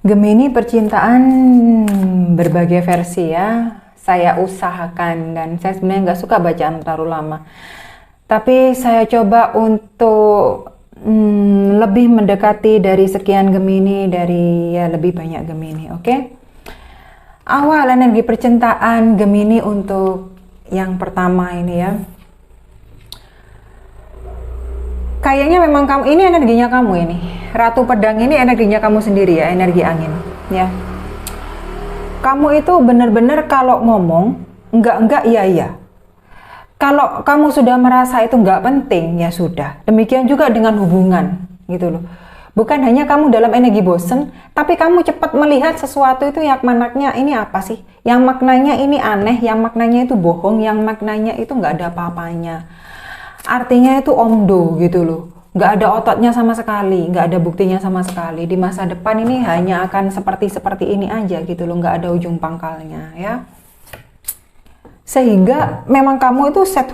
Gemini percintaan berbagai versi ya. Saya usahakan dan saya sebenarnya nggak suka bacaan terlalu lama. Tapi saya coba untuk lebih mendekati dari sekian Gemini, dari ya lebih banyak Gemini, oke? Awal energi percintaan Gemini untuk yang pertama ini ya. Kayaknya memang kamu ini energinya kamu ini. Ratu Pedang ini energinya kamu sendiri ya, energi angin ya. Kamu itu benar-benar kalau ngomong enggak iya. Kalau kamu sudah merasa itu enggak penting ya sudah. Demikian juga dengan hubungan gitu loh. Bukan hanya kamu dalam energi bosen, tapi kamu cepat melihat sesuatu itu yang maknanya ini apa sih? Yang maknanya ini aneh, yang maknanya itu bohong, yang maknanya itu enggak ada apa-apanya. Artinya itu omdo gitu loh, nggak ada ototnya sama sekali, nggak ada buktinya sama sekali. Di masa depan ini hanya akan seperti ini aja gitu loh, nggak ada ujung pangkalnya ya. Sehingga memang kamu itu set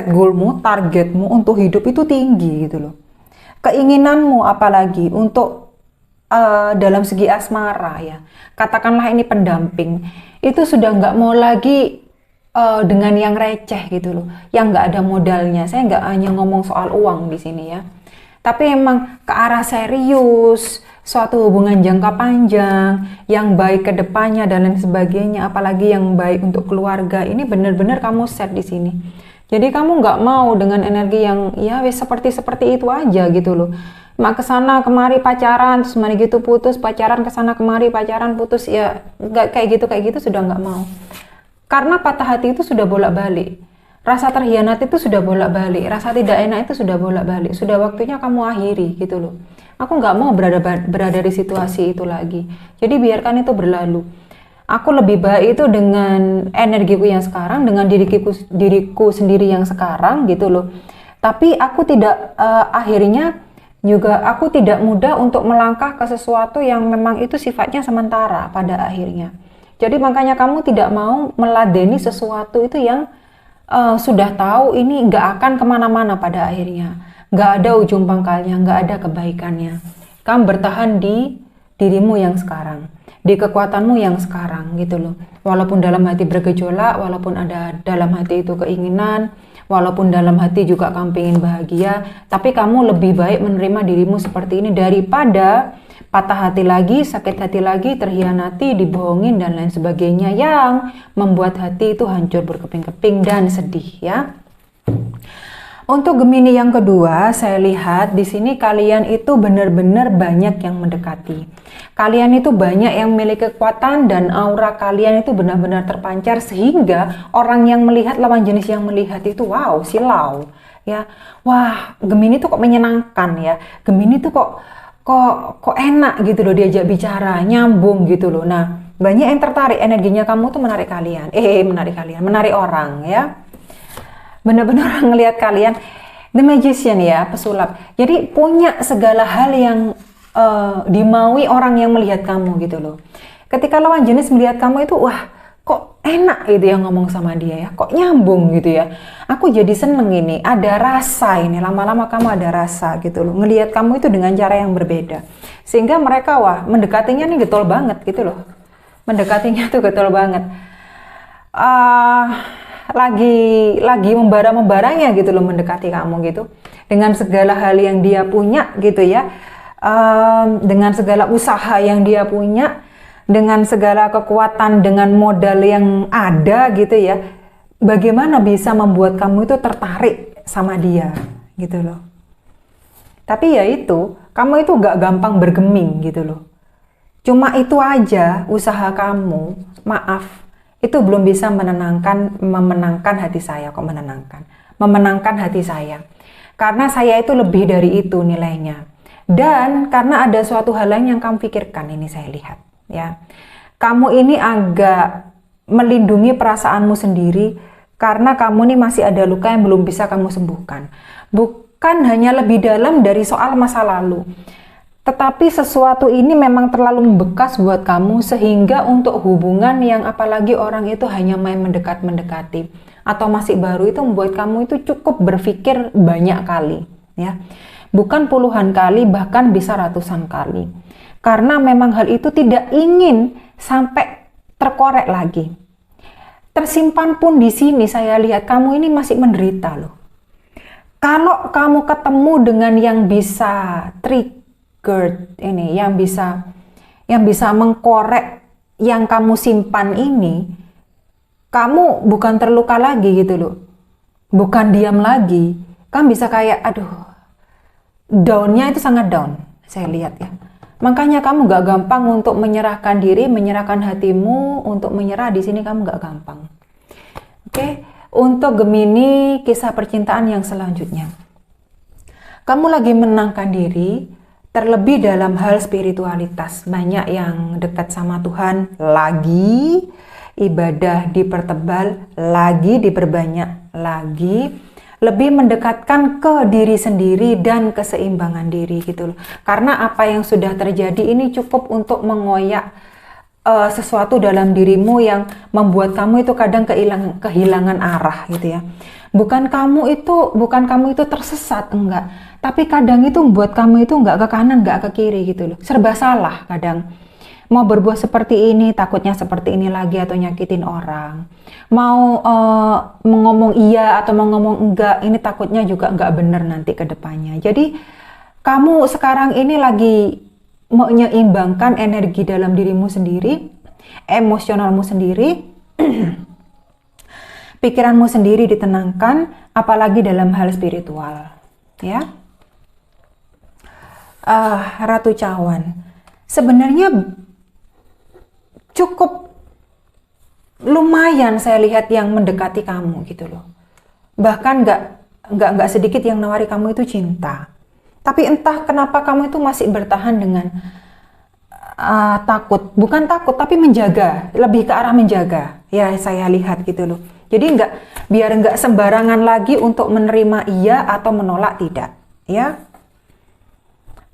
goalmu, targetmu untuk hidup itu tinggi gitu loh. Keinginanmu apalagi untuk dalam segi asmara ya, katakanlah ini pendamping, itu sudah nggak mau lagi dengan yang receh gitu loh, yang nggak ada modalnya. Saya nggak hanya ngomong soal uang di sini ya, tapi emang ke arah serius, suatu hubungan jangka panjang, yang baik ke depannya dan lain sebagainya, apalagi yang baik untuk keluarga. Ini benar-benar kamu set di sini. Jadi kamu nggak mau dengan energi yang ya wes seperti itu aja gitu loh. Mak kesana kemari pacaran, terus mari gitu putus, pacaran kesana kemari pacaran putus, ya nggak kayak gitu sudah nggak mau. Karena patah hati itu sudah bolak-balik, rasa terhianat itu sudah bolak-balik, rasa tidak enak itu sudah bolak-balik. Sudah waktunya kamu akhiri gitu loh. Aku nggak mau berada di situasi itu lagi. Jadi biarkan itu berlalu. Aku lebih baik itu dengan energiku yang sekarang, dengan diriku sendiri yang sekarang gitu loh. Tapi aku tidak akhirnya juga aku tidak mudah untuk melangkah ke sesuatu yang memang itu sifatnya sementara pada akhirnya. Jadi makanya kamu tidak mau meladeni sesuatu itu yang sudah tahu ini nggak akan kemana-mana pada akhirnya. Nggak ada ujung pangkalnya, nggak ada kebaikannya. Kamu bertahan di dirimu yang sekarang, di kekuatanmu yang sekarang gitu loh. Walaupun dalam hati bergejolak, walaupun ada dalam hati itu keinginan, walaupun dalam hati juga kamu pengen bahagia, tapi kamu lebih baik menerima dirimu seperti ini daripada patah hati lagi, sakit hati lagi, terhianati, dibohongin dan lain sebagainya yang membuat hati itu hancur berkeping-keping dan sedih ya. Untuk Gemini yang kedua, saya lihat di sini kalian itu benar-benar banyak yang mendekati. Kalian itu banyak yang memiliki kekuatan dan aura kalian itu benar-benar terpancar sehingga orang yang melihat, lawan jenis yang melihat itu wow, silau ya. Wah, Gemini tuh kok menyenangkan ya. Gemini tuh kok enak gitu loh diajak bicara, nyambung gitu loh. Nah, banyak yang tertarik, energinya kamu tuh menarik kalian. Menarik orang ya. Benar-benar orang ngelihat kalian, the magician ya, pesulap. Jadi punya segala hal yang dimaui orang yang melihat kamu gitu loh. Ketika lawan jenis melihat kamu itu, wah kok enak gitu ya ngomong sama dia ya, kok nyambung gitu ya. Aku jadi seneng ini, ada rasa ini, lama-lama kamu ada rasa gitu loh. Ngelihat kamu itu dengan cara yang berbeda. Sehingga mereka wah mendekatinya nih getol banget gitu loh. Mendekatinya tuh getol banget. Lagi membara-membaranya gitu loh mendekati kamu gitu. Dengan segala hal yang dia punya gitu ya. Dengan segala usaha yang dia punya. Dengan segala kekuatan, dengan modal yang ada gitu ya, bagaimana bisa membuat kamu itu tertarik sama dia gitu loh. Tapi ya itu, kamu itu gak gampang bergeming gitu loh. Cuma itu aja usaha kamu, maaf, itu belum bisa memenangkan hati saya. Memenangkan hati saya. Karena saya itu lebih dari itu nilainya. Dan karena ada suatu hal lain yang kamu pikirkan, ini saya lihat. Ya, kamu ini agak melindungi perasaanmu sendiri karena kamu ini masih ada luka yang belum bisa kamu sembuhkan. Bukan hanya lebih dalam dari soal masa lalu, tetapi sesuatu ini memang terlalu membekas buat kamu sehingga untuk hubungan yang apalagi orang itu hanya main mendekati atau masih baru itu membuat kamu itu cukup berpikir banyak kali. Ya, Bukan puluhan kali, bahkan bisa ratusan kali. Karena memang hal itu tidak ingin sampai terkorek lagi. Tersimpan pun di sini saya lihat kamu ini masih menderita loh. Kalau kamu ketemu dengan yang bisa trigger ini, yang bisa mengkorek yang kamu simpan ini, kamu bukan terluka lagi gitu loh. Bukan diam lagi. Kamu bisa kayak, aduh, down-nya itu sangat down, saya lihat ya. Makanya kamu gak gampang untuk menyerahkan diri, menyerahkan hatimu, untuk menyerah di sini kamu gak gampang. Oke, untuk Gemini, kisah percintaan yang selanjutnya. Kamu lagi menenangkan diri, terlebih dalam hal spiritualitas. Banyak yang dekat sama Tuhan, lagi ibadah dipertebal, lagi diperbanyak, lagi lebih mendekatkan ke diri sendiri dan keseimbangan diri gitu loh. Karena apa yang sudah terjadi ini cukup untuk mengoyak sesuatu dalam dirimu yang membuat kamu itu kadang kehilangan arah gitu ya. Bukan kamu itu tersesat, enggak. Tapi kadang itu membuat kamu itu enggak ke kanan, enggak ke kiri gitu loh. Serba salah kadang. Mau berbuat seperti ini, takutnya seperti ini lagi atau nyakitin orang. Mau ngomong iya atau mau ngomong enggak, ini takutnya juga enggak benar nanti ke depannya. Jadi kamu sekarang ini lagi menyeimbangkan energi dalam dirimu sendiri, emosionalmu sendiri, pikiranmu sendiri ditenangkan, apalagi dalam hal spiritual. Ya, Ratu Cawan. Sebenarnya cukup lumayan saya lihat yang mendekati kamu gitu loh. Bahkan nggak sedikit yang nawari kamu itu cinta. Tapi entah kenapa kamu itu masih bertahan dengan takut. Bukan takut tapi menjaga, lebih ke arah menjaga. Ya saya lihat gitu loh. Jadi biar nggak sembarangan lagi untuk menerima iya atau menolak tidak. Ya.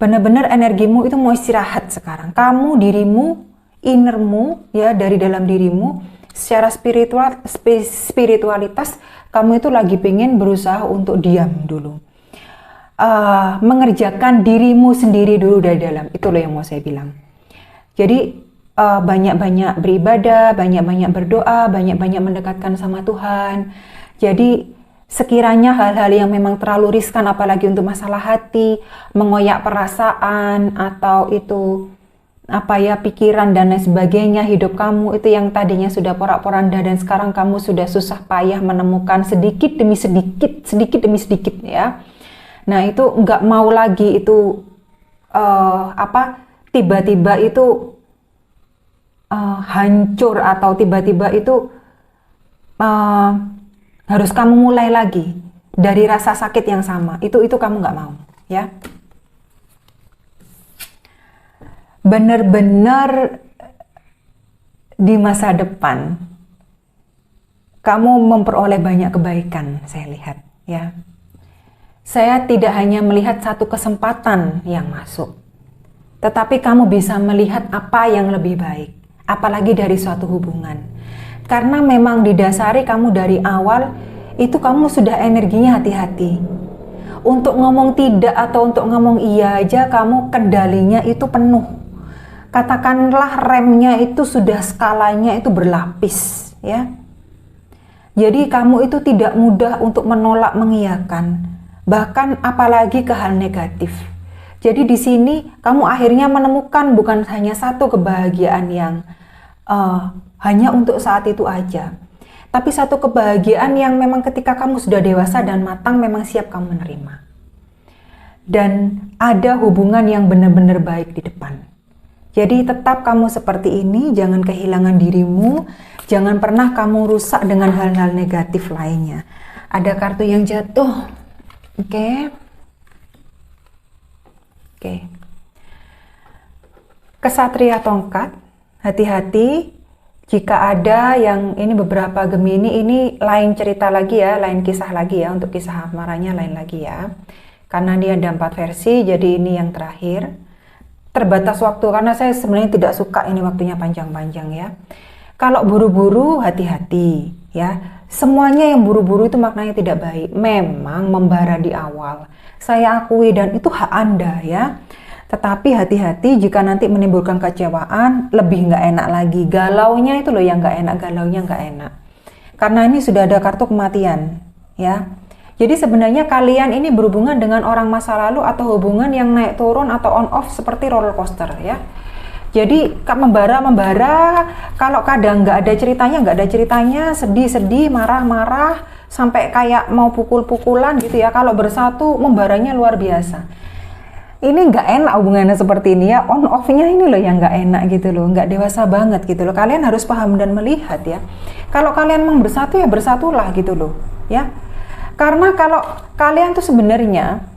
Benar-benar energimu itu mau istirahat sekarang. Kamu, dirimu, innermu, ya dari dalam dirimu, secara spiritualitas, kamu itu lagi pengen berusaha untuk diam dulu. Mengerjakan dirimu sendiri dulu dari dalam. Itu loh yang mau saya bilang. Jadi banyak-banyak beribadah, banyak-banyak berdoa, banyak-banyak mendekatkan sama Tuhan. Jadi sekiranya hal-hal yang memang terlalu riskan, apalagi untuk masalah hati, mengoyak perasaan, atau itu pikiran dan lain sebagainya, hidup kamu itu yang tadinya sudah porak-poranda dan sekarang kamu sudah susah payah menemukan sedikit demi sedikit ya. Nah itu nggak mau lagi itu tiba-tiba itu hancur atau tiba-tiba itu harus kamu mulai lagi dari rasa sakit yang sama. Itu kamu nggak mau ya. Benar-benar di masa depan kamu memperoleh banyak kebaikan, saya lihat ya. Saya tidak hanya melihat satu kesempatan yang masuk, tetapi kamu bisa melihat apa yang lebih baik, apalagi dari suatu hubungan. Karena memang didasari kamu dari awal itu kamu sudah energinya hati-hati. Untuk ngomong tidak atau untuk ngomong iya aja kamu kendalinya itu penuh. Katakanlah remnya itu sudah skalanya itu berlapis ya. Jadi kamu itu tidak mudah untuk menolak mengiyakan, bahkan apalagi ke hal negatif. Jadi di sini kamu akhirnya menemukan bukan hanya satu kebahagiaan yang hanya untuk saat itu aja, tapi satu kebahagiaan yang memang ketika kamu sudah dewasa dan matang memang siap kamu menerima. Dan ada hubungan yang benar-benar baik di depan. Jadi tetap kamu seperti ini, jangan kehilangan dirimu, jangan pernah kamu rusak dengan hal-hal negatif lainnya. Ada kartu yang jatuh, oke. Kesatria tongkat, hati-hati jika ada yang ini beberapa Gemini, ini lain cerita lagi ya, lain kisah lagi ya, untuk kisah asmaranya lain lagi ya. Karena dia ada 4 versi, jadi ini yang terakhir. Terbatas waktu karena saya sebenarnya tidak suka ini waktunya panjang-panjang ya. Kalau buru-buru hati-hati ya. Semuanya yang buru-buru itu maknanya tidak baik. Memang membara di awal, saya akui, dan itu hak Anda ya. Tetapi hati-hati jika nanti menimbulkan kecewaan, lebih nggak enak lagi. Galaunya itu loh yang nggak enak, galaunya nggak enak. Karena ini sudah ada kartu kematian ya. Jadi sebenarnya kalian ini berhubungan dengan orang masa lalu atau hubungan yang naik turun atau on off seperti roller coaster ya. Jadi membara, kalau kadang nggak ada ceritanya, sedih-sedih, marah-marah, sampai kayak mau pukul-pukulan gitu ya. Kalau bersatu, membaranya luar biasa. Ini nggak enak hubungannya seperti ini ya, on off-nya ini loh yang nggak enak gitu loh, nggak dewasa banget gitu loh. Kalian harus paham dan melihat ya. Kalau kalian mau bersatu ya bersatulah gitu loh ya. Karena kalau kalian tuh sebenarnya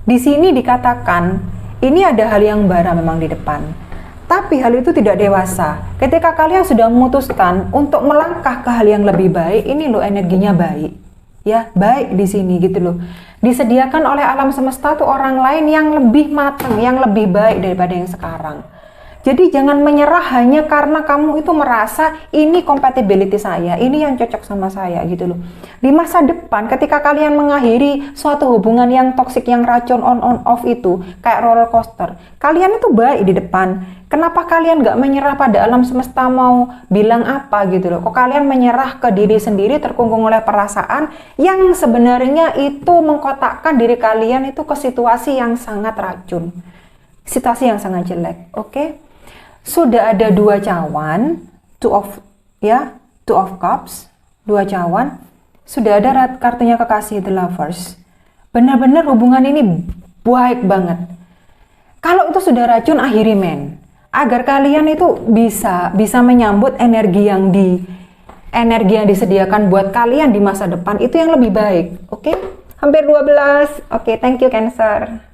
di sini dikatakan ini ada hal yang bara memang di depan. Tapi hal itu tidak dewasa. Ketika kalian sudah memutuskan untuk melangkah ke hal yang lebih baik, ini loh energinya baik. Ya, baik di sini gitu loh. Disediakan oleh alam semesta tuh orang lain yang lebih matang, yang lebih baik daripada yang sekarang. Jadi jangan menyerah hanya karena kamu itu merasa ini compatibility saya, ini yang cocok sama saya gitu loh. Di masa depan ketika kalian mengakhiri suatu hubungan yang toksik, yang racun on off itu kayak roller coaster, kalian itu baik di depan. Kenapa kalian nggak menyerah pada alam semesta mau bilang apa gitu loh? Kok kalian menyerah ke diri sendiri, terkungkung oleh perasaan yang sebenarnya itu mengkotakkan diri kalian itu ke situasi yang sangat racun, situasi yang sangat jelek. Oke? Sudah ada 2 cawan, two of cups, 2 cawan. Sudah ada kartunya kekasih, the lovers. Benar-benar hubungan ini baik banget. Kalau itu sudah racun, akhiri men. Agar kalian itu bisa menyambut energi yang disediakan buat kalian di masa depan itu yang lebih baik. Oke? Hampir 12. Oke, thank you Cancer.